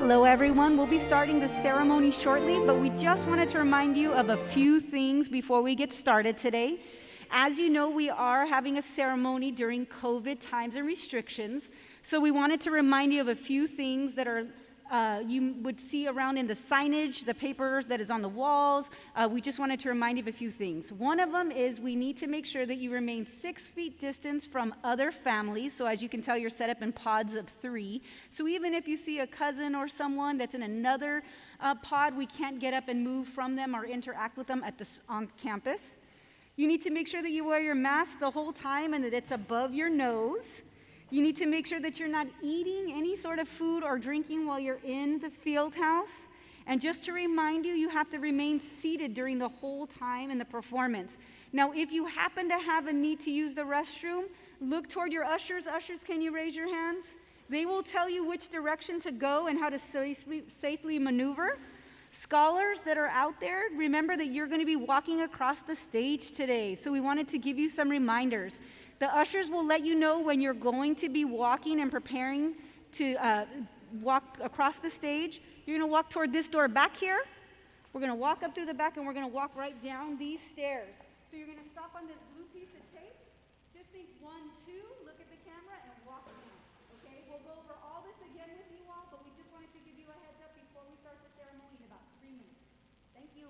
Hello everyone, we'll be starting the ceremony shortly, but we just wanted to remind you of a few things before we get started today. As you know, we are having a ceremony during COVID times and restrictions, so we wanted to remind you of a few things that are you would see around in the signage, the paper that is on the walls. We just wanted to remind you of a few things. One of them is we need to make sure that you remain 6 feet distance from other families. So as you can tell, you're set up in pods of 3. So even if you see a cousin or someone that's in another pod, we can't get up and move from them or interact with them on campus. You need to make sure that you wear your mask the whole time and that it's above your nose. You need to make sure that you're not eating any sort of food or drinking while you're in the field house. And just to remind you, you have to remain seated during the whole time in the performance. Now, if you happen to have a need to use the restroom, look toward your ushers. Ushers, can you raise your hands? They will tell you which direction to go and how to safely maneuver. Scholars that are out there, remember that you're going to be walking across the stage today. So we wanted to give you some reminders. The ushers will let you know when you're going to be walking and preparing to walk across the stage. You're going to walk toward this door back here. We're going to walk up through the back and we're going to walk right down these stairs. So you're going to stop on this blue piece of tape. Just think 1, 2, look at the camera and walk around. Okay, we'll go over all this again with you all, but we just wanted to give you a heads up before we start the ceremony in about 3 minutes. Thank you.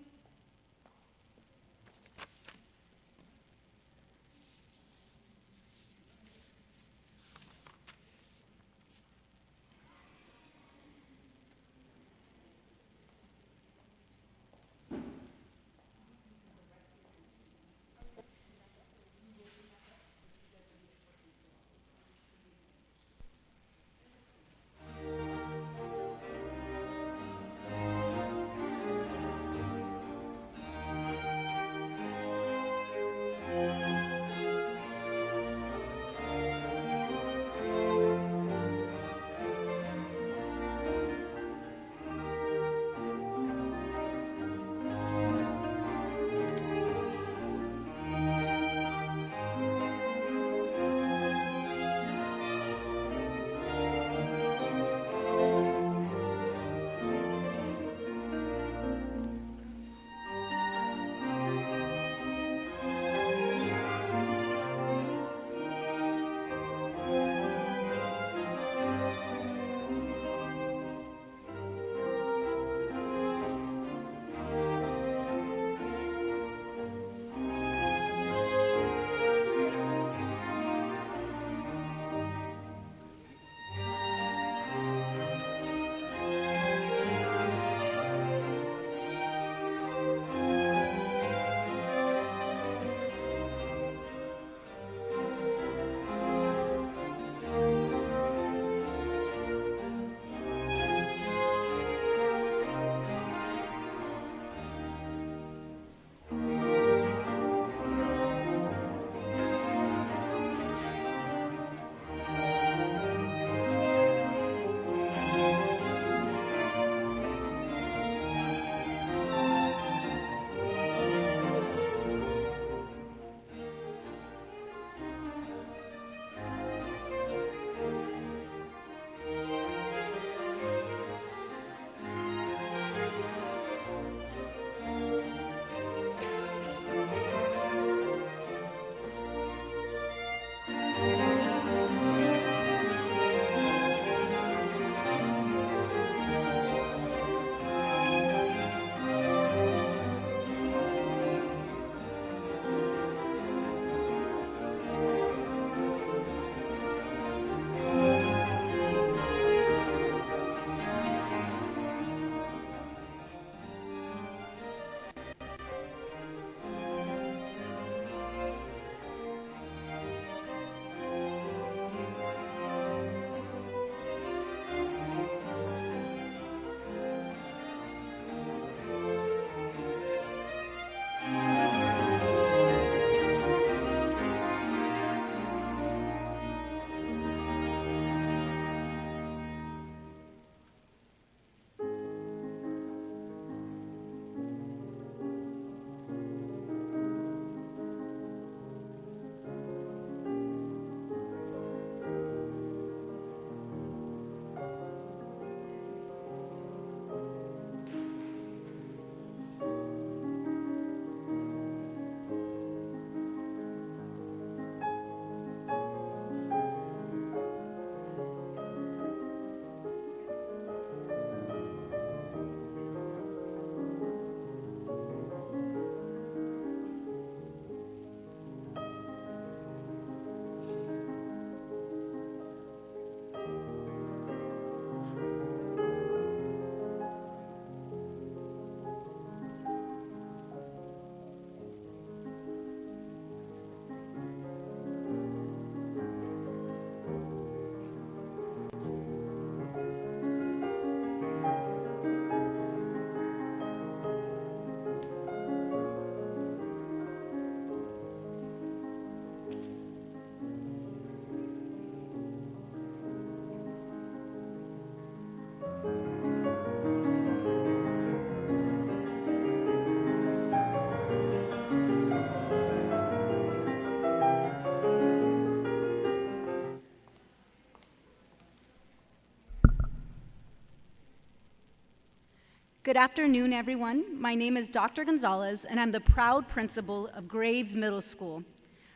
Good afternoon, everyone. My name is Dr. Gonzalez, and I'm the proud principal of Graves Middle School.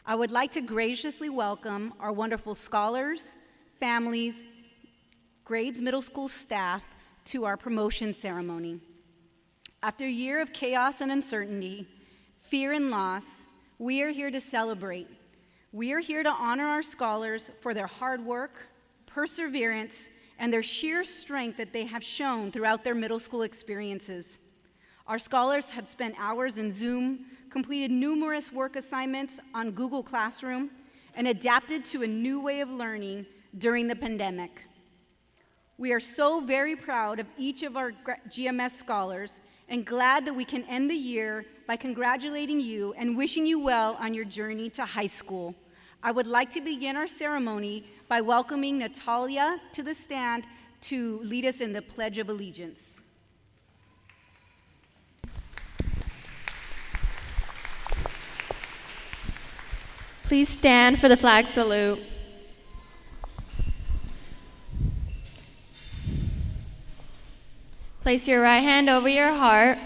I would like to graciously welcome our wonderful scholars, families, Graves Middle School staff to our promotion ceremony. After a year of chaos and uncertainty, fear and loss, we are here to celebrate. We are here to honor our scholars for their hard work, perseverance, and their sheer strength that they have shown throughout their middle school experiences. Our scholars have spent hours in Zoom, completed numerous work assignments on Google Classroom, and adapted to a new way of learning during the pandemic. We are so very proud of each of our GMS scholars and glad that we can end the year by congratulating you and wishing you well on your journey to high school. I would like to begin our ceremony by welcoming Natalia to the stand to lead us in the Pledge of Allegiance. Please stand for the flag salute. Place your right hand over your heart.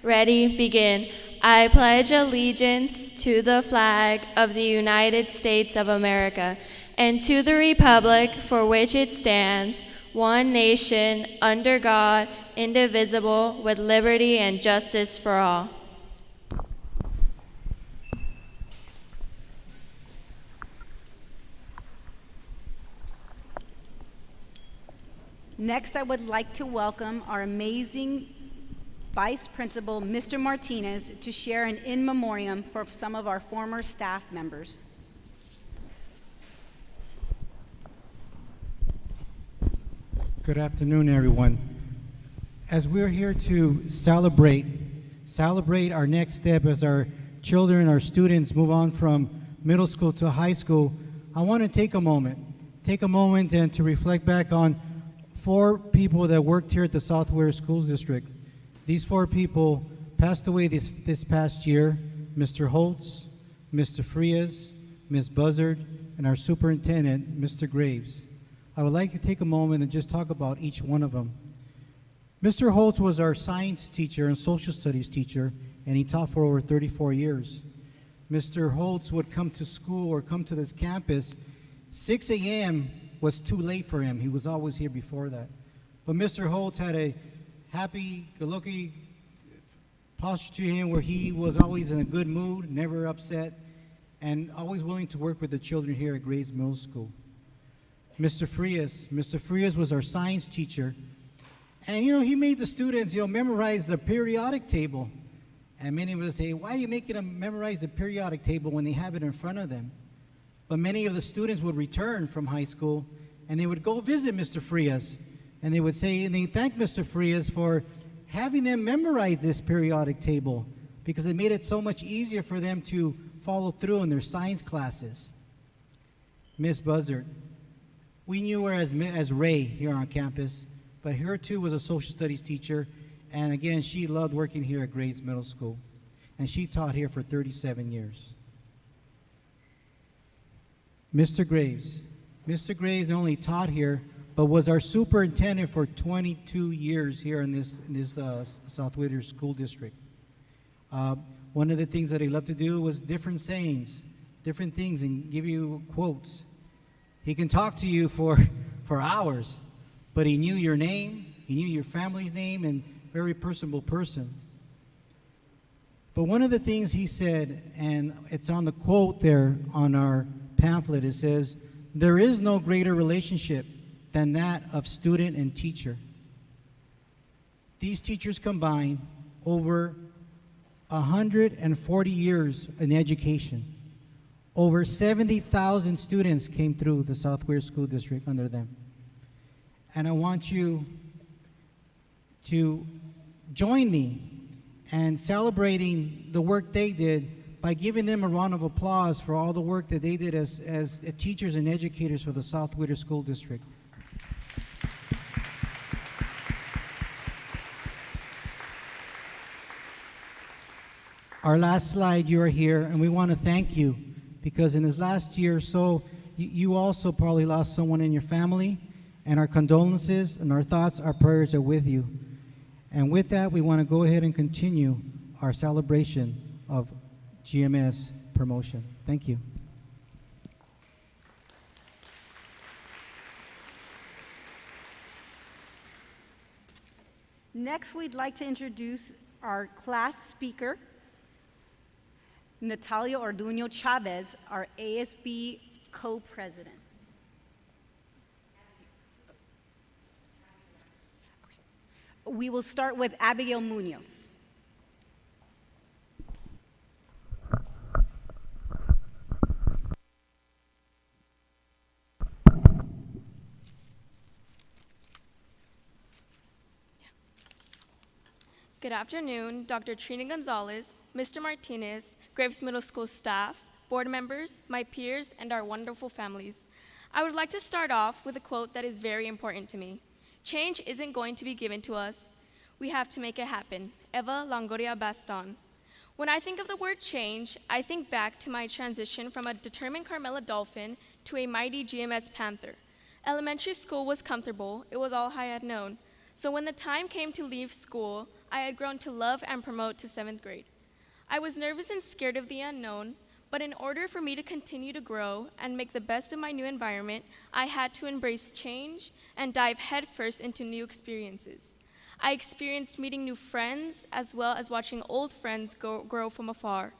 Ready, begin. I pledge allegiance to the flag of the United States of America and to the republic for which it stands, one nation, under God, indivisible, with liberty and justice for all. Next, I would like to welcome our amazing Vice Principal, Mr. Martinez, to share an in memoriam for some of our former staff members. Good afternoon, everyone. As we're here to celebrate our next step as our children, our students move on from middle school to high school, I want to take a moment and to reflect back on 4 people that worked here at the Southwest School District. These 4 people passed away this past year: Mr. Holtz, Mr. Frias, Ms. Buzzard, and our superintendent, Mr. Graves. I would like to take a moment and just talk about each one of them. Mr. Holtz was our science teacher and social studies teacher, and he taught for over 34 years. Mr. Holtz would come to school or come to this campus. 6 a.m. was too late for him. He was always here before that. But Mr. Holtz had a happy-go-lucky posture to him where he was always in a good mood, never upset, and always willing to work with the children here at Graves Middle School. Mr. Frias was our science teacher. And, he made the students, memorize the periodic table. And many of us say, why are you making them memorize the periodic table when they have it in front of them? But many of the students would return from high school, and they would go visit Mr. Frias. And they would say, and they thank Mr. Frias for having them memorize this periodic table because it made it so much easier for them to follow through in their science classes. Miss Buzzard. We knew her as Ray here on campus, but her too was a social studies teacher, and again, she loved working here at Graves Middle School, and she taught here for 37 years. Mr. Graves not only taught here, but was our superintendent for 22 years here in this Southwest School District. One of the things that he loved to do was different sayings, different things, and give you quotes. He can talk to you for hours, but he knew your name, he knew your family's name, and very personable person. But one of the things he said, and it's on the quote there on our pamphlet, it says, "There is no greater relationship than that of student and teacher." These teachers combine over 140 years in education. Over 70,000 students came through the Southwest School District under them. And I want you to join me in celebrating the work they did by giving them a round of applause for all the work that they did as teachers and educators for the Southwest School District. Our last slide, you are here, and we want to thank you because in this last year or so, you also probably lost someone in your family, and our condolences and our thoughts, our prayers are with you. And with that, we want to go ahead and continue our celebration of GMS promotion. Thank you. Next, we'd like to introduce our class speaker, Natalia Orduño Chavez, our ASB co-president. We will start with Abigail Munoz. Good afternoon, Dr. Trina Gonzalez, Mr. Martinez, Graves Middle School staff, board members, my peers, and our wonderful families. I would like to start off with a quote that is very important to me. Change isn't going to be given to us. We have to make it happen. Eva Longoria Baston. When I think of the word change, I think back to my transition from a determined Carmela Dolphin to a mighty GMS Panther. Elementary school was comfortable. It was all I had known. So when the time came to leave school, I had grown to love and promote to 7th grade. I was nervous and scared of the unknown, but in order for me to continue to grow and make the best of my new environment, I had to embrace change and dive headfirst into new experiences. I experienced meeting new friends as well as watching old friends grow from afar.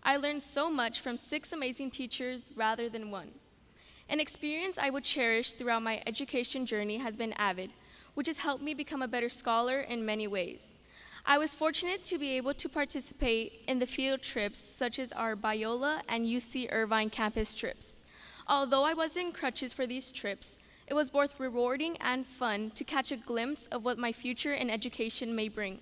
I learned so much from 6 amazing teachers rather than one. An experience I would cherish throughout my education journey has been AVID, which has helped me become a better scholar in many ways. I was fortunate to be able to participate in the field trips such as our Biola and UC Irvine campus trips. Although I was in crutches for these trips, it was both rewarding and fun to catch a glimpse of what my future in education may bring.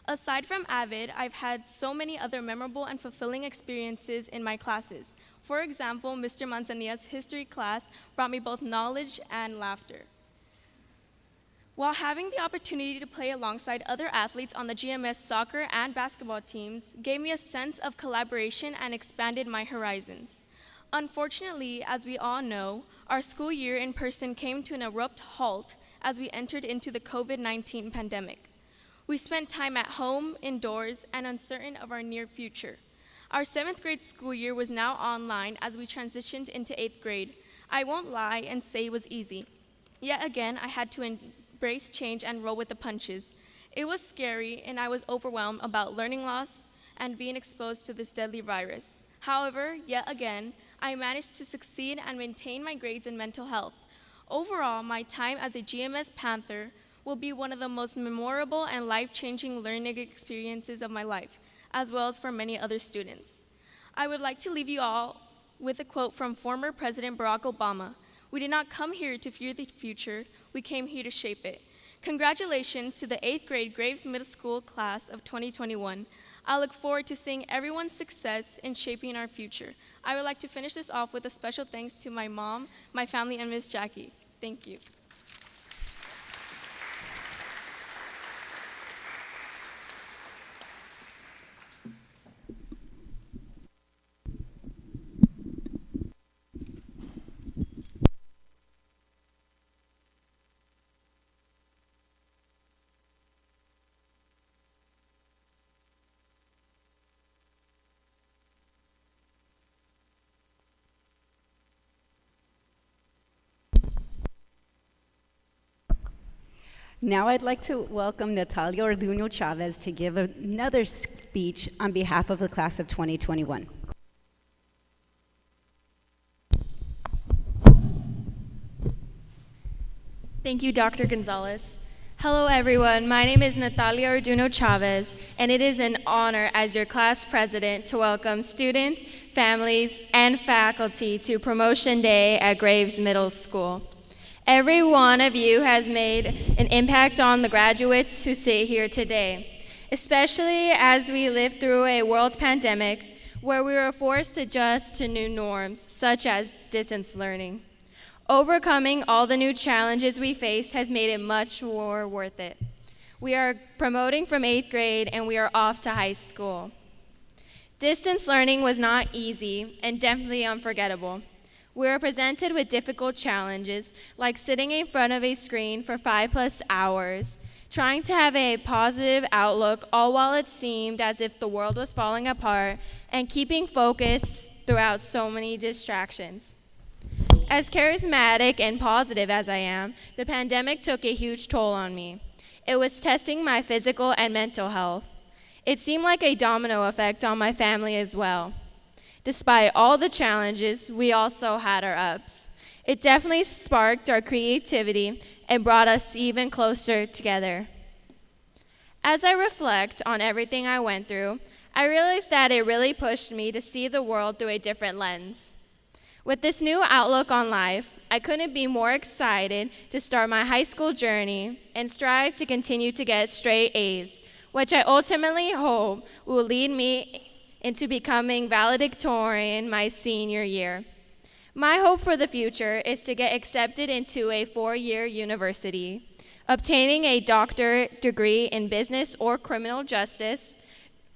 Aside from AVID, I've had so many other memorable and fulfilling experiences in my classes. For example, Mr. Manzanilla's history class brought me both knowledge and laughter. While having the opportunity to play alongside other athletes on the GMS soccer and basketball teams gave me a sense of collaboration and expanded my horizons. Unfortunately, as we all know, our school year in person came to an abrupt halt as we entered into the COVID-19 pandemic. We spent time at home, indoors, and uncertain of our near future. Our 7th grade school year was now online as we transitioned into 8th grade. I won't lie and say it was easy. Yet again, I had to embrace change and roll with the punches. It was scary, and I was overwhelmed about learning loss and being exposed to this deadly virus. However, yet again, I managed to succeed and maintain my grades and mental health. Overall, my time as a GMS Panther will be one of the most memorable and life-changing learning experiences of my life, as well as for many other students. I would like to leave you all with a quote from former President Barack Obama. "We did not come here to fear the future, we came here to shape it." Congratulations to the 8th grade Graves Middle School class of 2021. I look forward to seeing everyone's success in shaping our future. I would like to finish this off with a special thanks to my mom, my family, and Miss Jackie. Thank you. Now I'd like to welcome Natalia Orduño Chavez to give another speech on behalf of the class of 2021. Thank you, Dr. Gonzalez. Hello, everyone. My name is Natalia Orduño Chavez, and it is an honor as your class president to welcome students, families, and faculty to Promotion Day at Graves Middle School. Every one of you has made an impact on the graduates who sit here today, especially as we lived through a world pandemic where we were forced to adjust to new norms, such as distance learning. Overcoming all the new challenges we faced has made it much more worth it. We are promoting from 8th grade and we are off to high school. Distance learning was not easy and definitely unforgettable. We were presented with difficult challenges like sitting in front of a screen for 5+ hours, trying to have a positive outlook all while it seemed as if the world was falling apart, and keeping focus throughout so many distractions. As charismatic and positive as I am, the pandemic took a huge toll on me. It was testing my physical and mental health. It seemed like a domino effect on my family as well. Despite all the challenges, we also had our ups. It definitely sparked our creativity and brought us even closer together. As I reflect on everything I went through, I realized that it really pushed me to see the world through a different lens. With this new outlook on life, I couldn't be more excited to start my high school journey and strive to continue to get straight A's, which I ultimately hope will lead me into becoming valedictorian my senior year. My hope for the future is to get accepted into a 4-year university, obtaining a doctorate degree in business or criminal justice,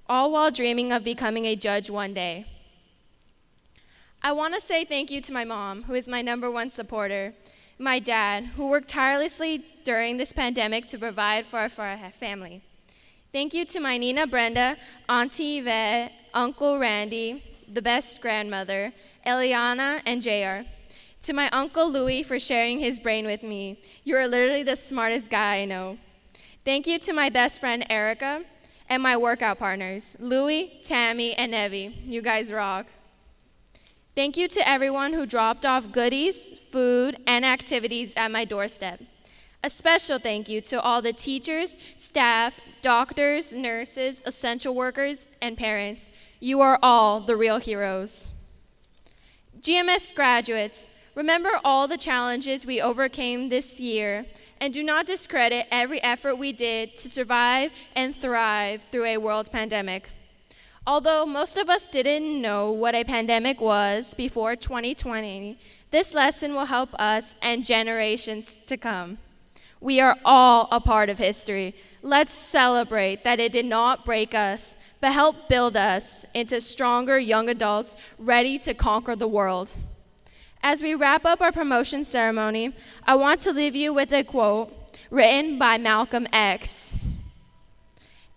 all while dreaming of becoming a judge one day. I want to say thank you to my mom, who is my #1 supporter, my dad, who worked tirelessly during this pandemic to provide for our family. Thank you to my Nina Brenda, Auntie Yvette, Uncle Randy, the best grandmother, Eliana, and JR. To my Uncle Louie for sharing his brain with me. You are literally the smartest guy I know. Thank you to my best friend Erica and my workout partners, Louie, Tammy, and Evie. You guys rock. Thank you to everyone who dropped off goodies, food, and activities at my doorstep. A special thank you to all the teachers, staff, doctors, nurses, essential workers, and parents. You are all the real heroes. GMS graduates, remember all the challenges we overcame this year, and do not discredit every effort we did to survive and thrive through a world pandemic. Although most of us didn't know what a pandemic was before 2020, this lesson will help us and generations to come. We are all a part of history. Let's celebrate that it did not break us, but help build us into stronger young adults ready to conquer the world. As we wrap up our promotion ceremony, I want to leave you with a quote written by Malcolm X.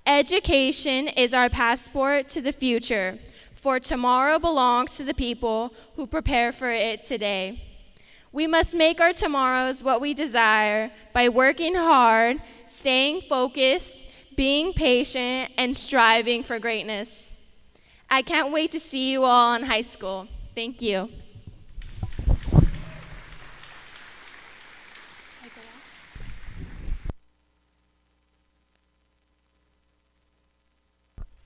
Education is our passport to the future, for tomorrow belongs to the people who prepare for it today. We must make our tomorrows what we desire by working hard, staying focused, being patient, and striving for greatness. I can't wait to see you all in high school. Thank you.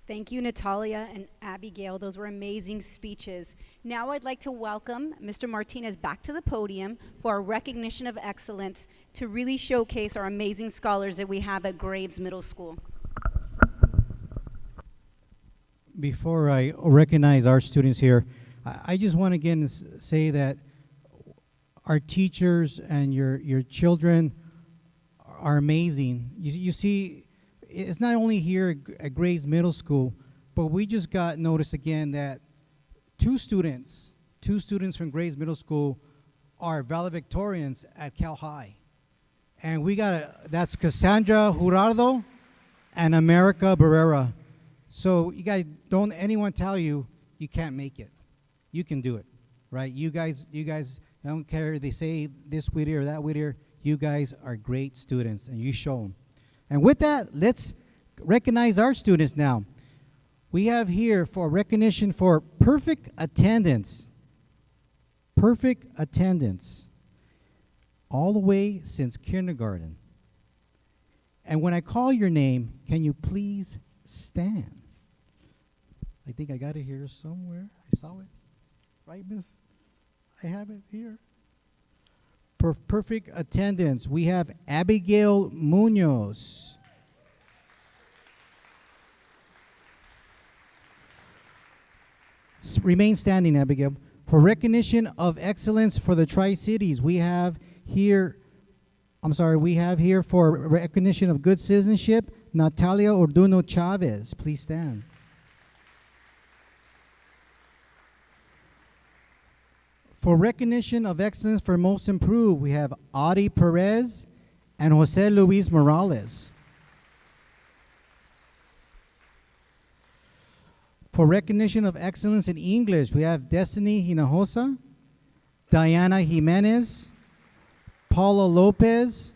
Thank you, Natalia and Abigail. Those were amazing speeches. Now I'd like to welcome Mr. Martinez back to the podium for a recognition of excellence to really showcase our amazing scholars that we have at Graves Middle School. Before I recognize our students here, I just want to again say that our teachers and your children are amazing. You see, it's not only here at Graves Middle School, but we just got notice again that two students from Graves Middle School are valedictorians at Cal High. And that's Cassandra Jurado and America Barrera. So you guys, don't anyone tell you you can't make it. You can do it, right? You guys, I don't care, they say this Whittier or that Whittier, you guys are great students and you show them. And with that, let's recognize our students now. We have here for recognition for perfect attendance. Perfect attendance. All the way since kindergarten. And when I call your name, can you please stand? I think I got it here somewhere. I saw it. Right, miss? I have it here. Perfect attendance. We have Abigail Munoz. Remain standing, Abigail. For recognition of excellence for the Tri-Cities, we have here for recognition of good citizenship, Natalia Orduno Chavez. Please stand. For recognition of excellence for most improved, we have Audie Perez and Jose Luis Morales. For recognition of excellence in English, we have Destiny Hinojosa, Diana Jimenez, Paula Lopez,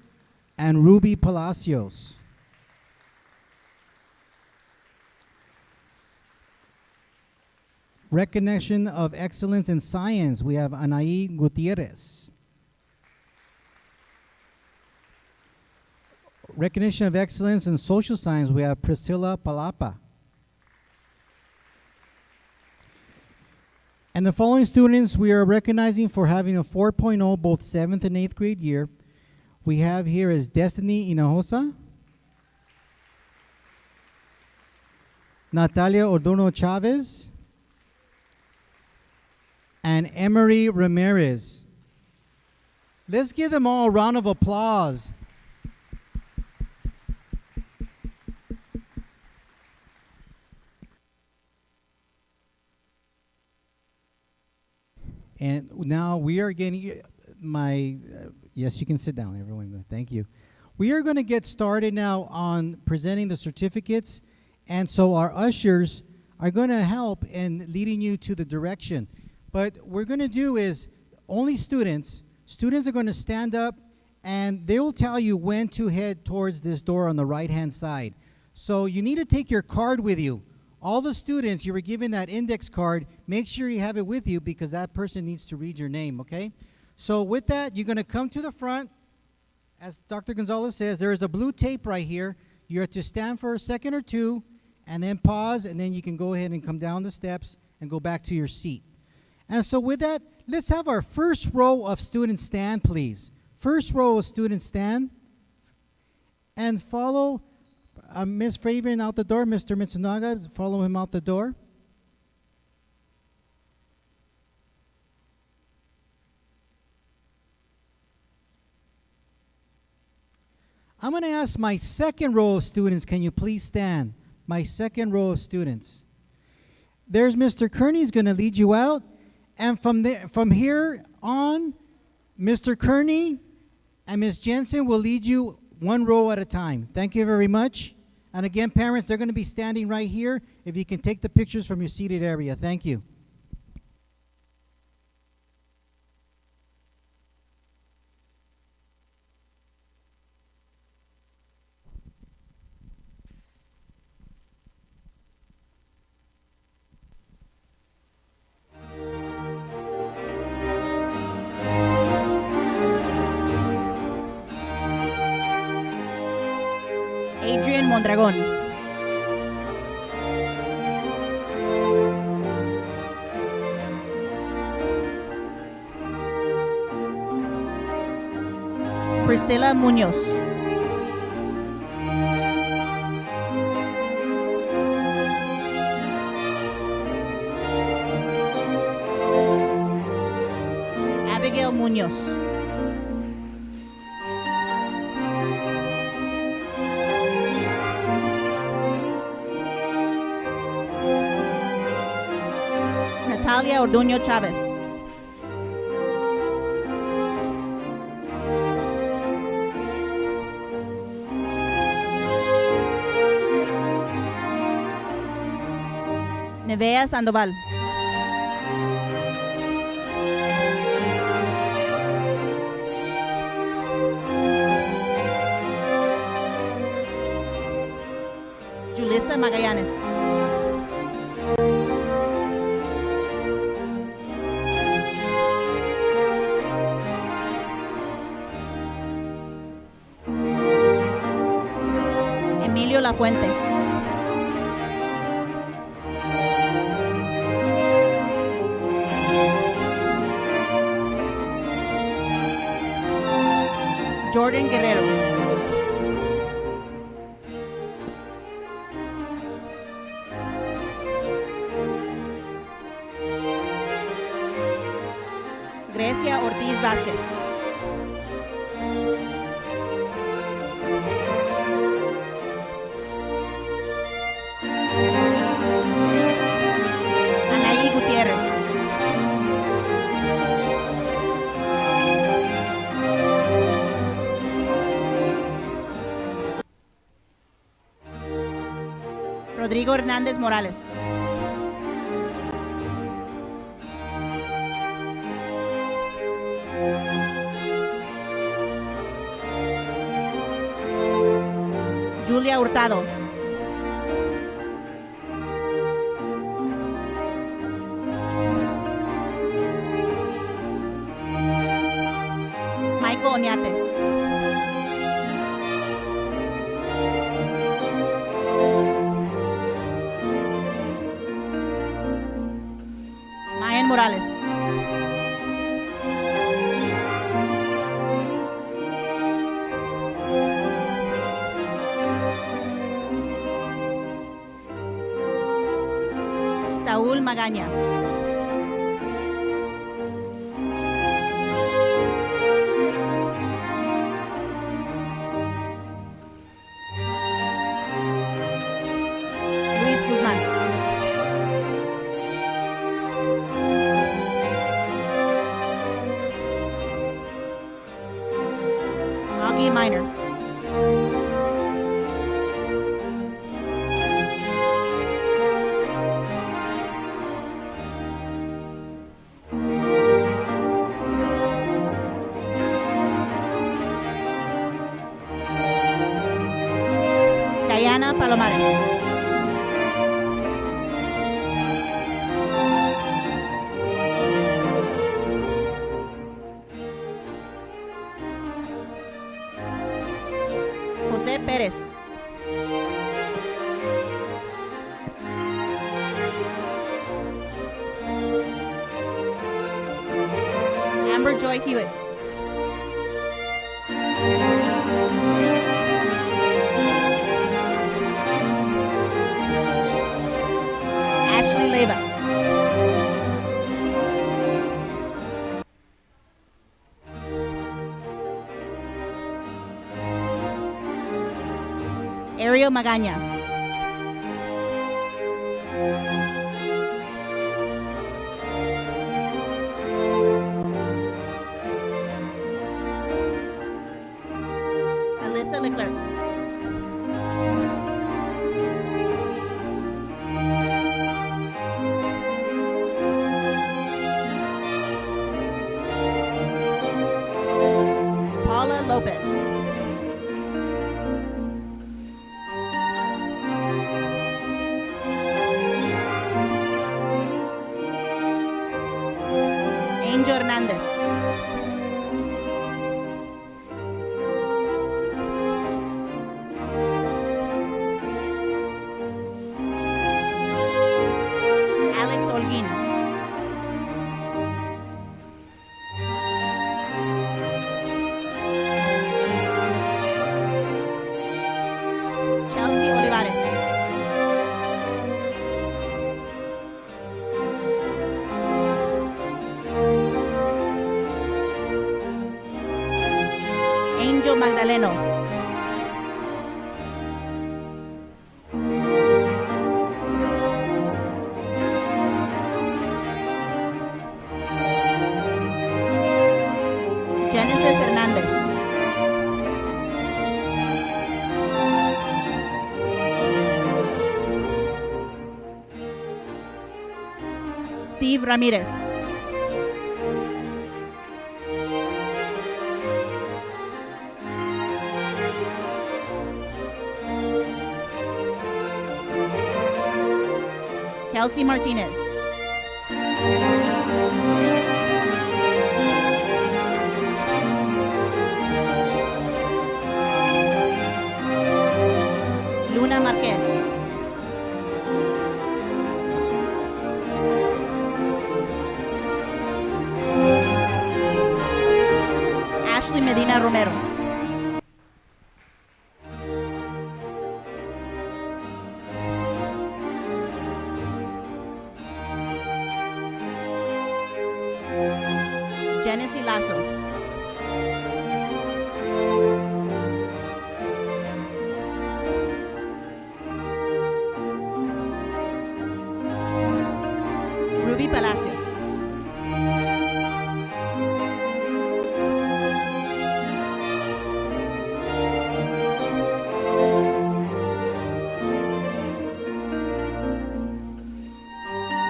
and Ruby Palacios. Recognition of excellence in science, we have Anaí Gutierrez. Recognition of excellence in social science, we have Priscilla Palapa. And the following students we are recognizing for having a 4.0 both 7th and 8th grade year. We have here is Destiny Hinojosa, Natalia Ordono Chavez, and Emery Ramirez. Let's give them all a round of applause. And now we are getting yes, you can sit down, everyone. Thank you. We are going to get started now on presenting the certificates. And so our ushers are going to help in leading you to the direction. But what we're going to do is only students are going to stand up and they will tell you when to head towards this door on the right-hand side. So you need to take your card with you. All the students, you were given that index card. Make sure you have it with you because that person needs to read your name, okay? So with that, you're going to come to the front. As Dr. Gonzalez says, there is a blue tape right here. You have to stand for a second or two and then pause, and then you can go ahead and come down the steps and go back to your seat. And so with that, let's have our first row of students stand, please. First row of students stand. And follow Ms. Fabian out the door. Mr. Mitsunaga, follow him out the door. I'm going to ask my second row of students, can you please stand? My second row of students. There's Mr. Kearney is going to lead you out. And from here on, Mr. Kearney and Ms. Jensen will lead you one row at a time. Thank you very much. And again, parents, they're going to be standing right here. If you can take the pictures from your seated area. Thank you. Mondragón. Priscilla Muñoz. Abigail Muñoz. Natalia Orduño Chávez. Nevea Sandoval. Julissa Magallanes. Emilio Lafuente. Jordan Guerrero. Grecia Ortiz Vázquez. Anaí Gutiérrez. Rodrigo Hernández Morales. Julia Hurtado. Michael Oñate. Mayen Morales. Saúl Magaña. Luis Guzmán. Augie Minor. Diana Palomares. José Pérez. Amber Joy Hewitt. Ashley Leyva. Ariel Magaña. Alyssa Leclerc. Paula Lopez. Angel Hernandez. Alex Holguín. Chelsea Olivares. Angel Magdaleno. Genesis Hernández. Steve Ramírez. Kelsey Martinez. Luna Marquez. Ashley Medina Romero. Genesee Lasso. Ruby Palacios.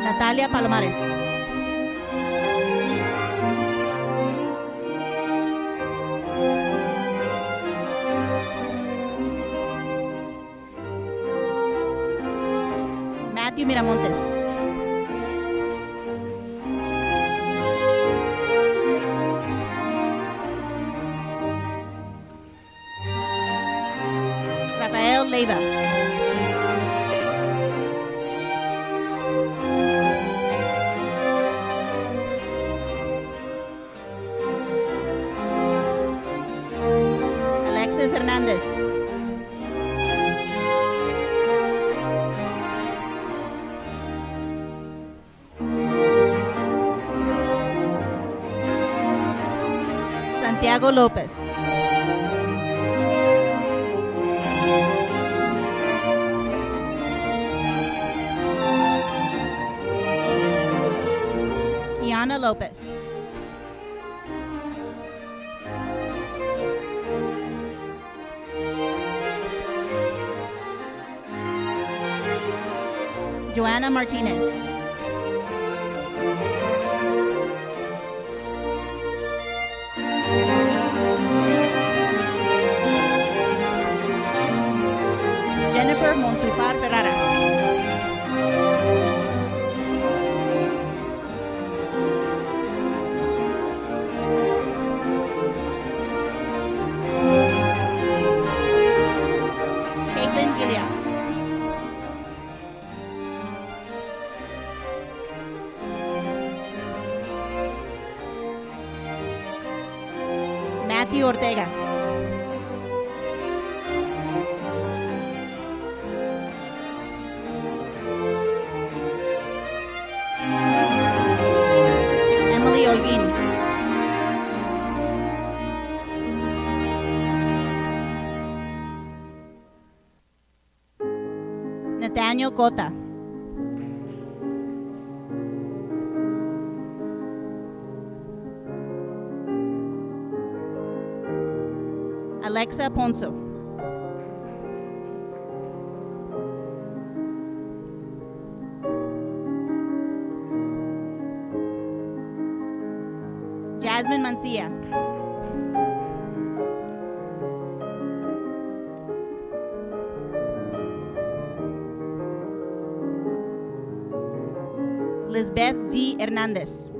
Natalia Palomares. Matthew Miramontes. Rafael Leiva. Alexis Hernandez. Santiago Lopez. Kiana Lopez. Joanna Martinez. Jennifer Montufar Ferrara. Caitlin Gilia. Matthew Ortega. Emily Holguín. Nathaniel Cota. Alexa Ponzo. Jasmine Mancia. Lisbeth D. Hernandez.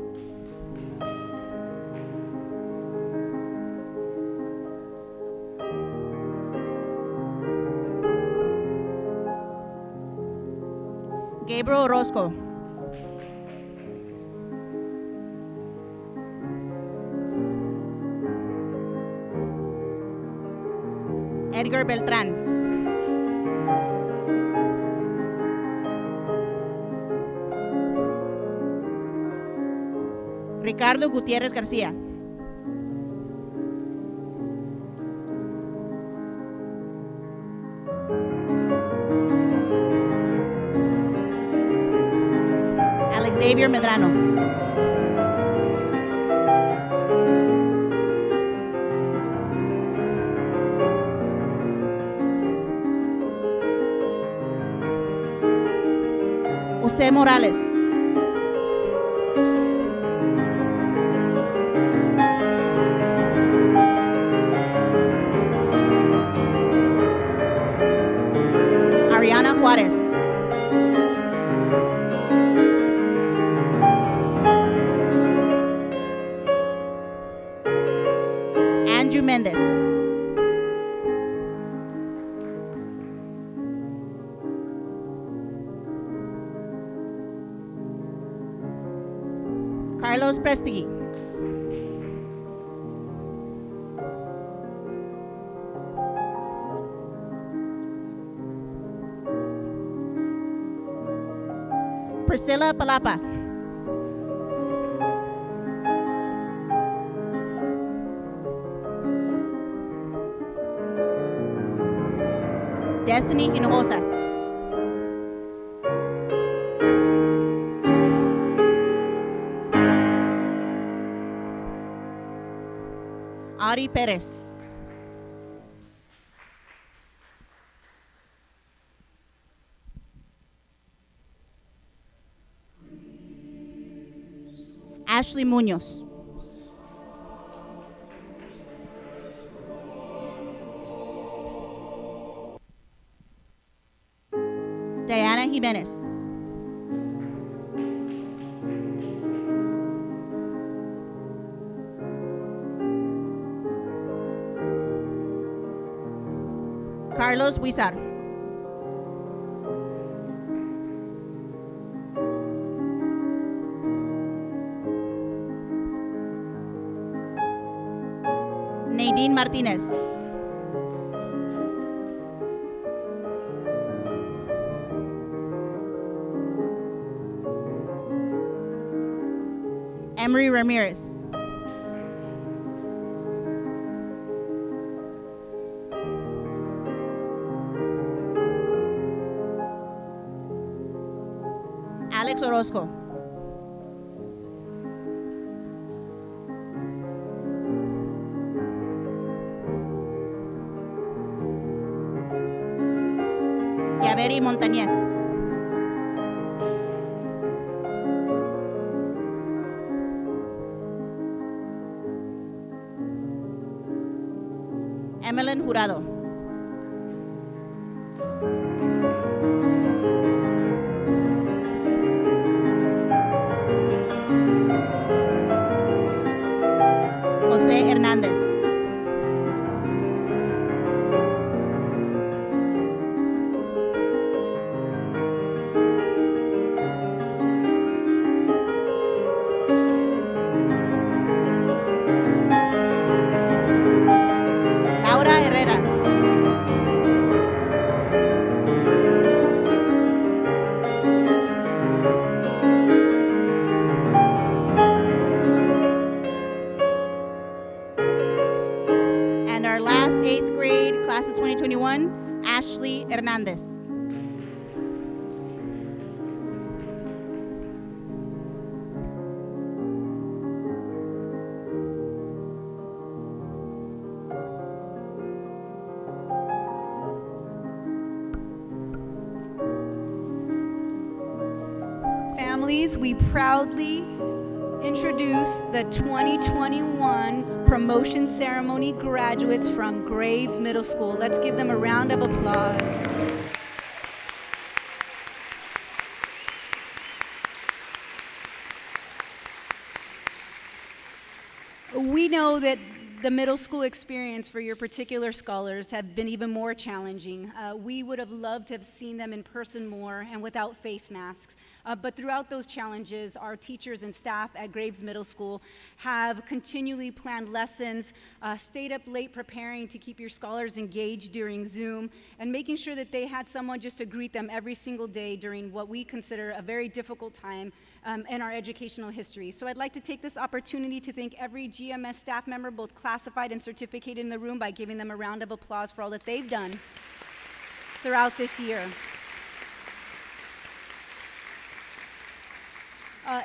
Gabriel Orozco. Edgar Beltrán. Ricardo Gutiérrez García. Xavier Medrano. José Morales. Ariana Juárez. Andrew Mendez. Carlos Prestigui. Priscilla Palapa. Destiny Hinojosa. Ari Perez. Ashley Munoz. Diana Jimenez. Carlos Huizar. Nadine Martinez. Emery Ramirez. Alex Orozco. Yaveri Montañez. Emelyn Jurado. José Hernández. Laura Herrera. And our last 8th grade, class of 2021, Ashley Hernandez. Families, we proudly introduce the 2021 promotion ceremony graduates from Graves Middle School. Let's give them a round of applause. We know that the middle school experience for your particular scholars have been even more challenging. We would have loved to have seen them in person more and without face masks. But throughout those challenges, our teachers and staff at Graves Middle School have continually planned lessons, stayed up late preparing to keep your scholars engaged during Zoom, and making sure that they had someone just to greet them every single day during what we consider a very difficult time in our educational history. So I'd like to take this opportunity to thank every GMS staff member, both classified and certificated, in the room by giving them a round of applause for all that they've done throughout this year.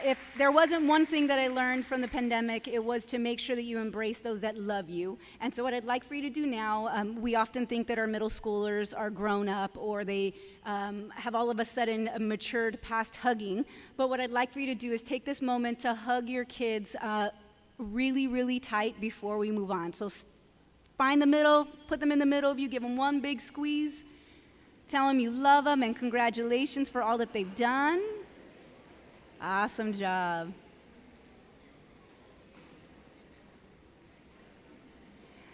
If there wasn't one thing that I learned from the pandemic, it was to make sure that you embrace those that love you. And so what I'd like for you to do now, we often think that our middle schoolers are grown up or they have all of a sudden matured past hugging. But what I'd like for you to do is take this moment to hug your kids really, really tight before we move on. So find the middle, put them in the middle of you, give them one big squeeze, tell them you love them and congratulations for all that they've done. Awesome job.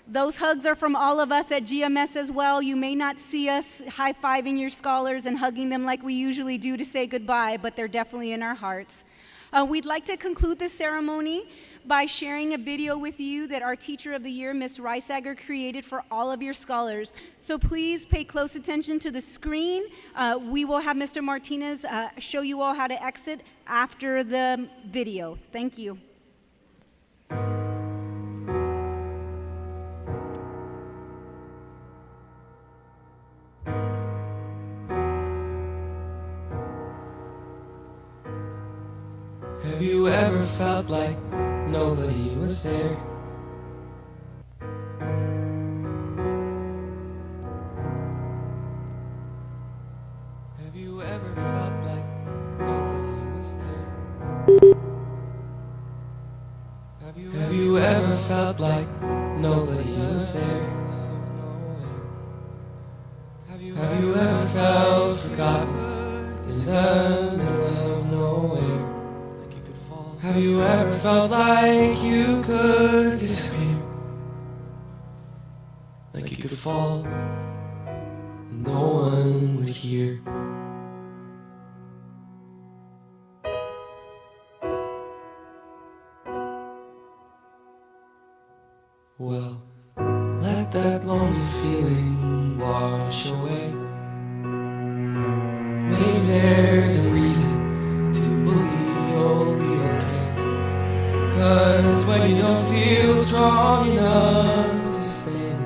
Those hugs are from all of us at GMS as well. You may not see us high-fiving your scholars and hugging them like we usually do to say goodbye, but they're definitely in our hearts. We'd like to conclude this ceremony by sharing a video with you that our Teacher of the Year, Ms. Reisager, created for all of your scholars. So please pay close attention to the screen. We will have Mr. Martinez show you all how to exit after the video. Thank you. Have you ever felt like nobody was there? Have you ever felt like nobody was there? Have you ever felt like nobody was there? Have you ever felt forgotten in the middle of nowhere? Have you ever felt like you could disappear? Like you could fall no one would hear. Well, let that lonely feeling wash away. Maybe there's a reason to believe you'll be okay. 'Cause when you don't feel strong enough to stand,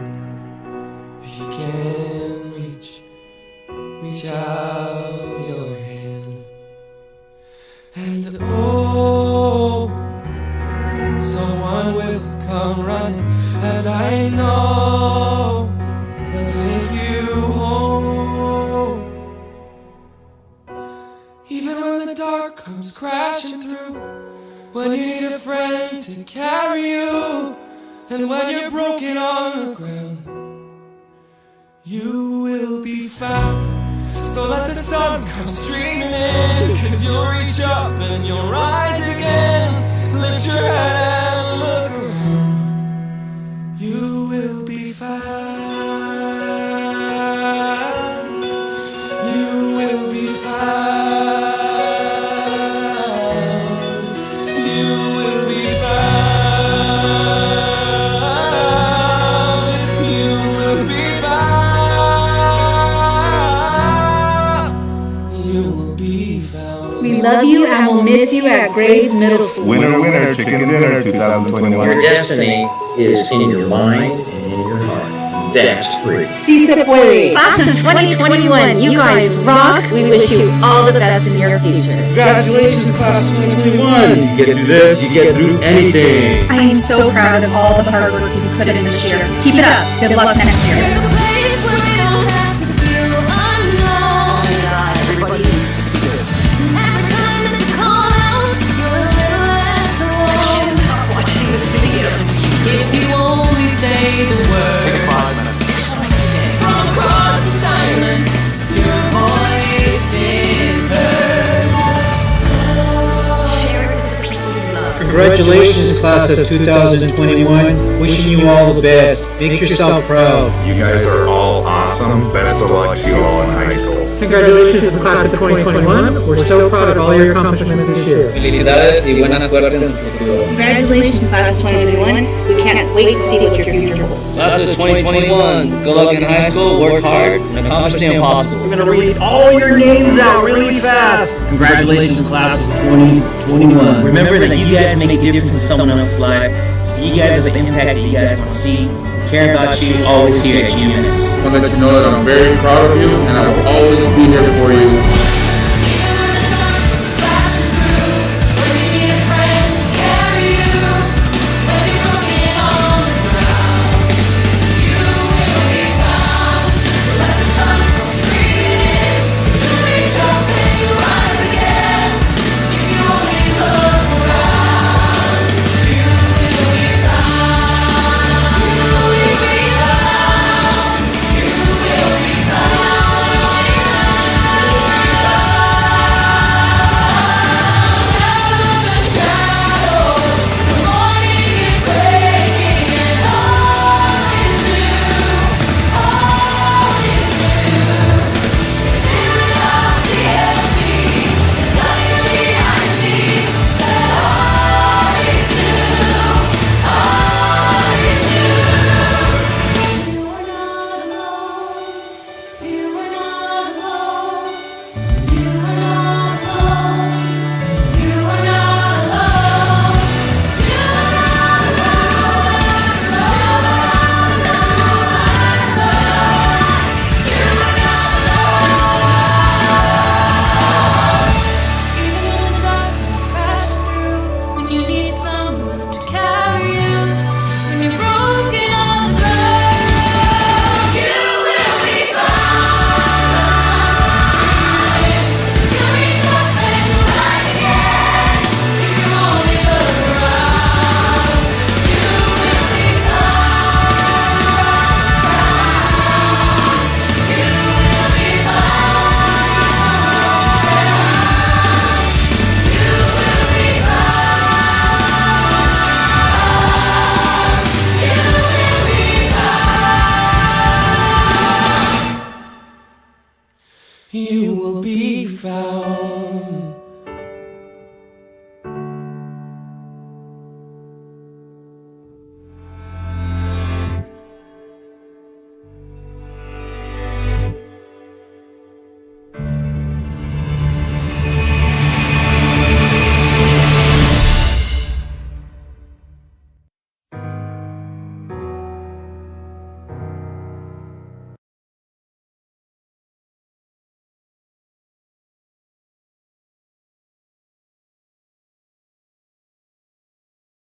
if you can reach out your hand. And oh, someone will come running, and I know they'll take you home. Even when the dark comes crashing through, when you need a friend to carry you, and when you're broken on the ground, you will be found. So let the sun come streaming in, 'cause you'll reach up and you'll rise again. Lift your head and look around. You will be found. You will be found. You will be found. You will be found. You will be found. We love you and we'll miss you at Graves Middle School. Winner, winner, chicken dinner 2021. Your destiny is in your mind and in your heart. That's free. Si se puede. Class of 2021, you guys rock. We wish you all the best in your future. Congratulations, class of 2021. You get through this, you get through anything. I am so proud of all the hard work you put in this year. Keep it up. Good luck next year. There's a place where we don't have to feel unknown. Everybody needs to see this. Every time that you call out, you're a little less alone. Watching this video. If you only say the word. Take 5 minutes. From across the silence, Your voice is heard. share it with the people you love. Congratulations, class of 2021. Wishing you all the best. Make yourself proud. You guys are all awesome. Best of luck to you all in high school. Congratulations, class of 2021. We're so proud of all your accomplishments this year. Felicidades y buena suerte en su futuro. Congratulations, class of 2021. We can't wait to see what your future holds. Class of 2021, good luck in high school, work hard, and accomplish the impossible. We're going to read all your names out really fast. Congratulations, class of 2021. Remember that you guys make a difference in someone else's life. You guys have the impact that you guys want to see. Care about you, always here at GMS. I want to let you know that I'm very proud of you, and I will always be here for you.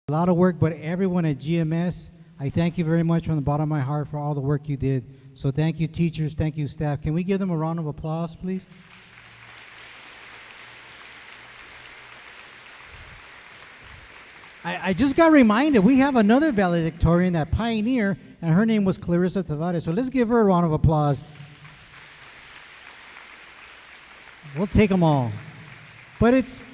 A lot of work, but everyone at GMS, I thank you very much from the bottom of my heart for all the work you did. So thank you, teachers. Thank you, staff. Can we give them a round of applause, please? I just got reminded, we have another valedictorian, that pioneer, and her name was Clarissa Tavares. So let's give her a round of applause. We'll take them all. But it's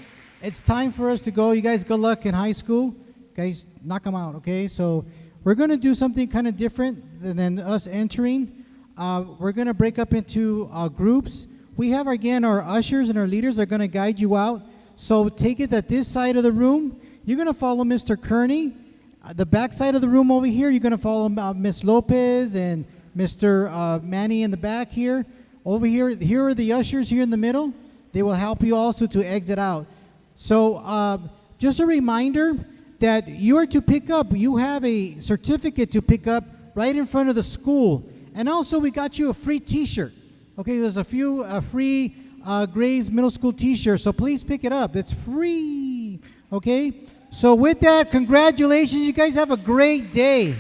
time for us to go. You guys, good luck in high school. Guys, knock them out, okay? So we're going to do something kind of different than us entering. We're going to break up into groups. We have, again, our ushers and our leaders are going to guide you out. So take it that this side of the room, you're going to follow Mr. Kearney. The back side of the room over here, you're going to follow Miss Lopez and Mr. Manny in the back here. Over here are the ushers here in the middle. They will help you also to exit out. So just a reminder that you are to pick up, you have a certificate to pick up right in front of the school. And also we got you a free t-shirt. Okay, there's a few free Graves Middle School t-shirts, so please pick it up. It's free, okay? So with that, congratulations. You guys have a great day.